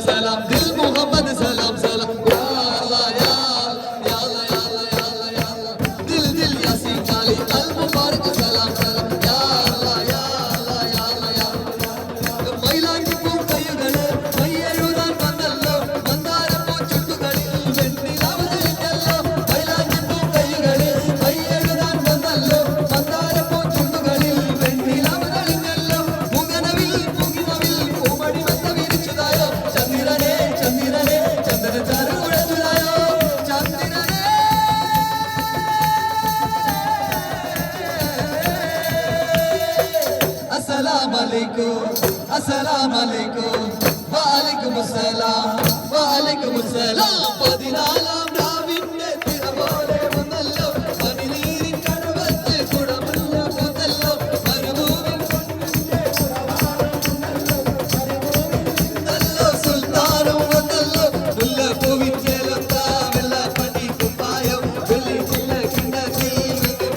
सलाम दिल मोहम्मद सलाम सलाम या अल्लाह या अल्लाह या अल्लाह या अल्लाह या अल्लाह दिल दिल यासीन अली अल मुबारक सलाम सलाम या अल्लाह या अल्लाह या अल्लाह या മൈലാഞ്ചി പൂക്കൈകളെ മയ്യെഴുതാൻ വന്നല്ലോ മന്ദാരപ്പൂ ചുട്ടുകളിൽ വെണ്ണിലാവതല്ലോ മൈലാഞ്ചി പൂക്കൈകളെ മയ്യെഴുതാൻ വന്നല്ലോ മന്ദാരപ്പൂ ചുട്ടുകളിൽ വെണ്ണിലാവതല്ലോ മുഖനവിൽ മുഖിനവിൽ പൂമടി വന്ന വിരിച്ചതായോ ചന്ദ്രനെ ചന്ദ്രനെ ചന്ദ്രചാരു ഉഴച്ചതായോ ചന്ദ്രനെ अस्सलाम अलैकुम वालेकुम अस्सलाम പതിനാലാം രാവിന്റെ തിരപോലെ വന്നല്ലോ പനിനീരിൻ കടവത്ത് കുടമുല്ല പൂത്തല്ലോ മരുഭൂമിൻ വന്നല്ലോ സുൽത്താനും വന്നല്ലോ മുല്ലപ്പൂവിൻ ചേലത്ത വെള്ളപ്പനി കുപ്പായം വെള്ളിച്ചില്ല കിണ്ണത്തിൽ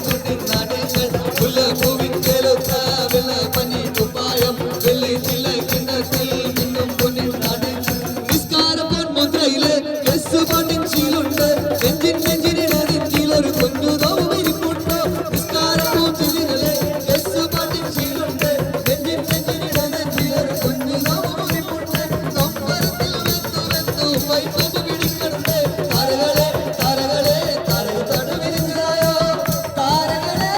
പൊന്നിൻ നാടേങ്ങൾ മുല്ലപ്പൂവിൻ ചേലത്ത വെള്ളപ്പനി കുപ്പായം വെള്ളിച്ചില്ല കിണ്ണത്തിൽ നിന്നും പൊന്നിൻ നാടേങ്ങൾ നിസ്കാര പൊന്മുദ്രയിലെ കെസ് പൊന്നിച്ചിലുണ്ട് നെഞ്ചിനൊരു കുഞ്ഞു നോവിരിപ്പുണ്ടോ നിസ്കാര പൂച്ചിലെ കെസ് പൊന്നിച്ചിലുണ്ട് നെഞ്ചിനൊരു കുഞ്ഞു നോവിരിപ്പുണ്ട് നൊമ്പരത്തിൽ വെന്തു വെന്തു പൈപ്പ്